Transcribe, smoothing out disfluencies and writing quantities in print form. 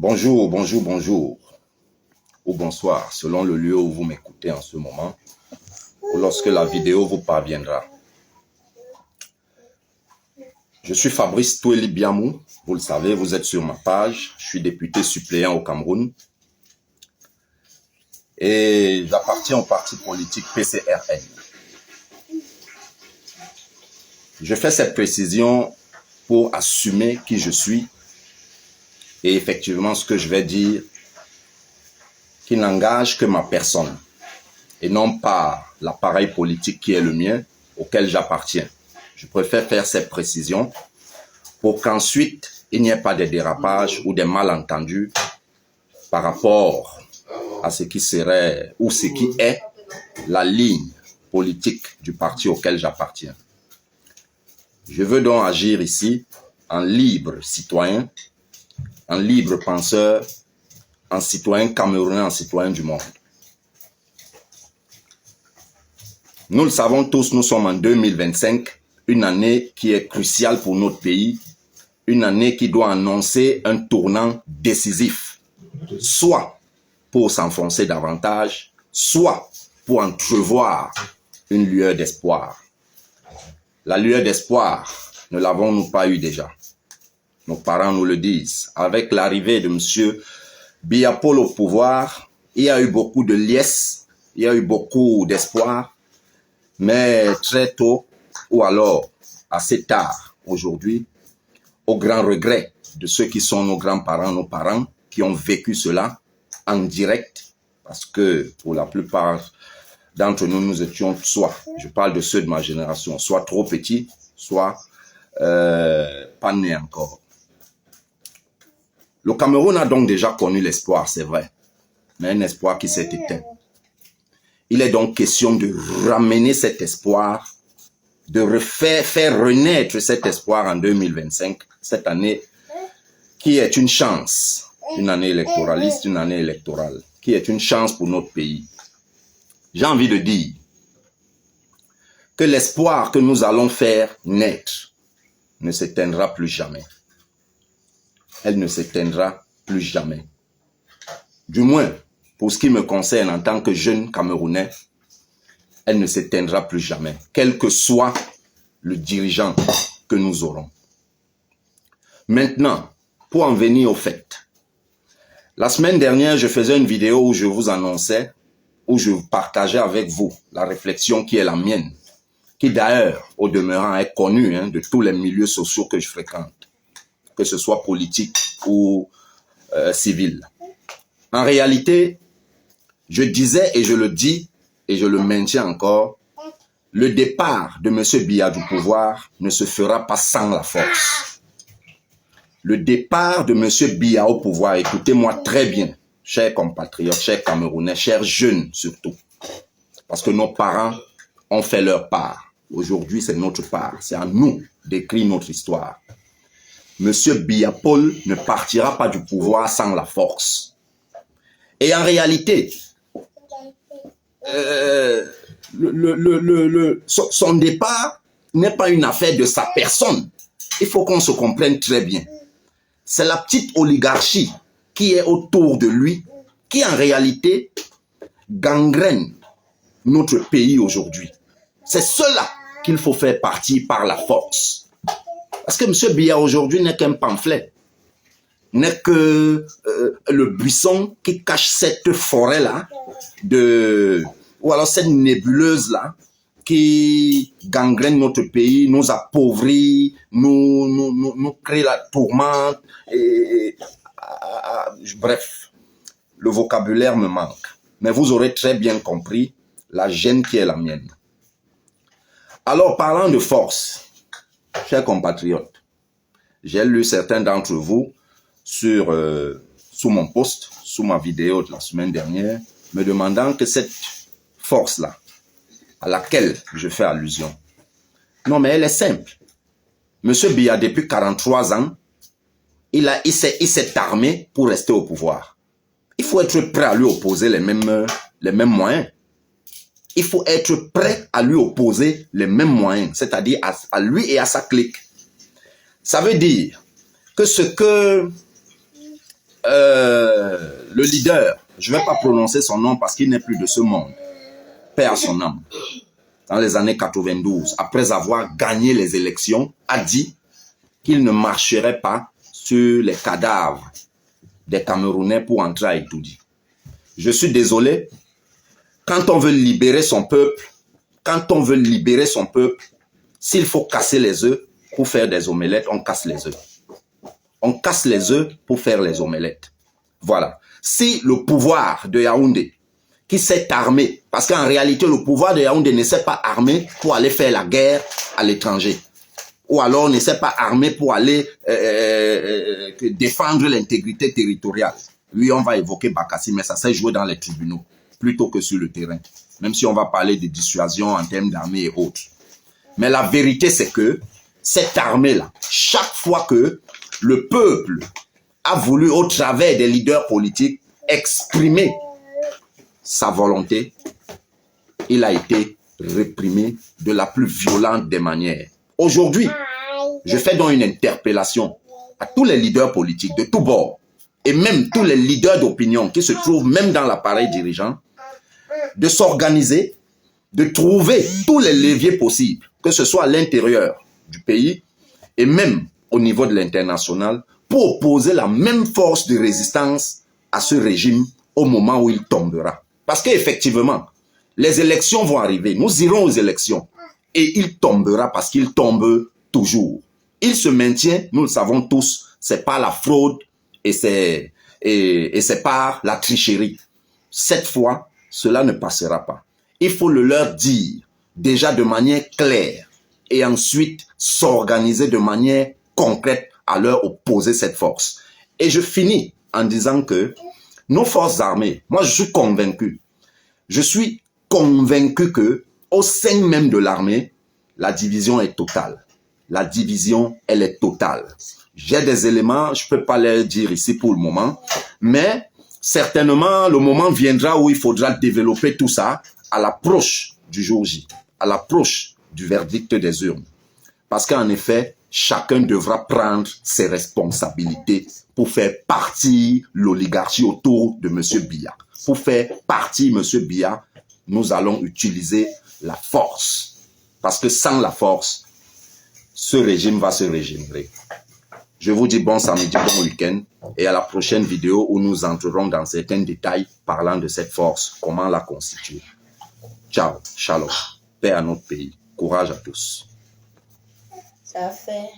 Bonjour, bonjour, bonjour, ou bonsoir, selon le lieu où vous m'écoutez en ce moment, ou lorsque la vidéo vous parviendra. Je suis Fabrice Toueli Biamou, vous le savez, vous êtes sur ma page, je suis député suppléant au Cameroun, et j'appartiens au parti politique PCRN. Je fais cette précision pour assumer qui je suis, et effectivement ce que je vais dire, qui n'engage que ma personne, et non pas l'appareil politique qui est le mien, auquel j'appartiens. Je préfère faire cette précision pour qu'ensuite, il n'y ait pas de dérapage ou des malentendus par rapport à ce qui serait ou ce qui est la ligne politique du parti auquel j'appartiens. Je veux donc agir ici en libre citoyen, en libre penseur, en citoyen camerounais, en citoyen du monde. Nous le savons tous, nous sommes en 2025, une année qui est cruciale pour notre pays, une année qui doit annoncer un tournant décisif, soit pour s'enfoncer davantage, soit pour entrevoir une lueur d'espoir. La lueur d'espoir, ne l'avons-nous pas eu déjà? Nos parents nous le disent. Avec l'arrivée de M. Biya Paul au pouvoir, il y a eu beaucoup de liesse, il y a eu beaucoup d'espoir, mais très tôt, ou alors assez tard aujourd'hui, au grand regret de ceux qui sont nos grands-parents, nos parents, qui ont vécu cela en direct, parce que pour la plupart d'entre nous, nous étions soit, je parle de ceux de ma génération, soit trop petits, soit pas nés encore. Le Cameroun a donc déjà connu l'espoir, c'est vrai, mais un espoir qui s'est éteint. Il est donc question de ramener cet espoir, de faire renaître cet espoir en 2025, cette année qui est une chance, une année électoraliste, une année électorale, qui est une chance pour notre pays. J'ai envie de dire que l'espoir que nous allons faire naître ne s'éteindra plus jamais. Elle ne s'éteindra plus jamais. Du moins, pour ce qui me concerne en tant que jeune Camerounais, elle ne s'éteindra plus jamais, quel que soit le dirigeant que nous aurons. Maintenant, pour en venir au fait, la semaine dernière, je faisais une vidéo où je vous annonçais, où je partageais avec vous la réflexion qui est la mienne, qui d'ailleurs, au demeurant, est connue de tous les milieux sociaux que je fréquente, que ce soit politique ou civil. En réalité, je disais et je le dis et je le maintiens encore, le départ de M. Biya du pouvoir ne se fera pas sans la force. Le départ de M. Biya au pouvoir, écoutez-moi très bien, chers compatriotes, chers Camerounais, chers jeunes surtout, parce que nos parents ont fait leur part. Aujourd'hui, c'est notre part. C'est à nous d'écrire notre histoire. M. Biya Paul ne partira pas du pouvoir sans la force. Et en réalité, son départ n'est pas une affaire de sa personne. Il faut qu'on se comprenne très bien. C'est la petite oligarchie qui est autour de lui, qui en réalité gangrène notre pays aujourd'hui. C'est cela qu'il faut faire partir par la force. Parce que M. Biya aujourd'hui n'est qu'un pamphlet, n'est que le buisson qui cache cette forêt-là, ou alors cette nébuleuse-là, qui gangrène notre pays, nous appauvrit, nous crée la tourmente, bref, le vocabulaire me manque. Mais vous aurez très bien compris la gêne qui est la mienne. Alors, parlant de force, chers compatriotes, j'ai lu certains d'entre vous sous mon post, sous ma vidéo de la semaine dernière, me demandant que cette force-là, à laquelle je fais allusion, non mais elle est simple. Monsieur Biya, depuis 43 ans, il s'est armé pour rester au pouvoir. Il faut être prêt à lui opposer les mêmes moyens. Il faut être prêt à lui opposer les mêmes moyens, c'est-à-dire à lui et à sa clique. Ça veut dire que ce que le leader, je ne vais pas prononcer son nom parce qu'il n'est plus de ce monde, paix à son âme, dans les années 92, après avoir gagné les élections, a dit qu'il ne marcherait pas sur les cadavres des Camerounais pour entrer à Itoudi. Je suis désolé, quand on veut libérer son peuple, s'il faut casser les œufs pour faire des omelettes, on casse les œufs. On casse les œufs pour faire les omelettes. Voilà. Si le pouvoir de Yaoundé, qui s'est armé, parce qu'en réalité, le pouvoir de Yaoundé ne s'est pas armé pour aller faire la guerre à l'étranger, ou alors ne s'est pas armé pour aller défendre l'intégrité territoriale. Oui, on va évoquer Bakassi, mais ça s'est joué dans les tribunaux, plutôt que sur le terrain. Même si on va parler de dissuasion en termes d'armée et autres. Mais la vérité, c'est que cette armée-là, chaque fois que le peuple a voulu, au travers des leaders politiques, exprimer sa volonté, il a été réprimé de la plus violente des manières. Aujourd'hui, je fais donc une interpellation à tous les leaders politiques de tous bords et même tous les leaders d'opinion qui se trouvent même dans l'appareil dirigeant, de s'organiser, de trouver tous les leviers possibles, que ce soit à l'intérieur du pays et même au niveau de l'international, pour opposer la même force de résistance à ce régime au moment où il tombera. Parce qu'effectivement, les élections vont arriver, nous irons aux élections et il tombera parce qu'il tombe toujours. Il se maintient, nous le savons tous, c'est par la fraude et c'est par la tricherie. Cette fois, cela ne passera pas. Il faut le leur dire déjà de manière claire et ensuite s'organiser de manière concrète à leur opposer cette force. Et je finis en disant que nos forces armées, moi je suis convaincu que au sein même de l'armée, la division est totale. La division, elle est totale. J'ai des éléments, je ne peux pas les dire ici pour le moment, mais certainement le moment viendra où il faudra développer tout ça à l'approche du jour J, à l'approche du verdict des urnes. Parce qu'en effet, chacun devra prendre ses responsabilités pour faire partir l'oligarchie autour de M. Biya. Pour faire partir M. Biya, nous allons utiliser la force. Parce que sans la force, ce régime va se régénérer. Je vous dis bon samedi, bon week-end et à la prochaine vidéo où nous entrerons dans certains détails parlant de cette force, comment la constituer. Ciao, shalom, paix à notre pays, courage à tous. Ça fait...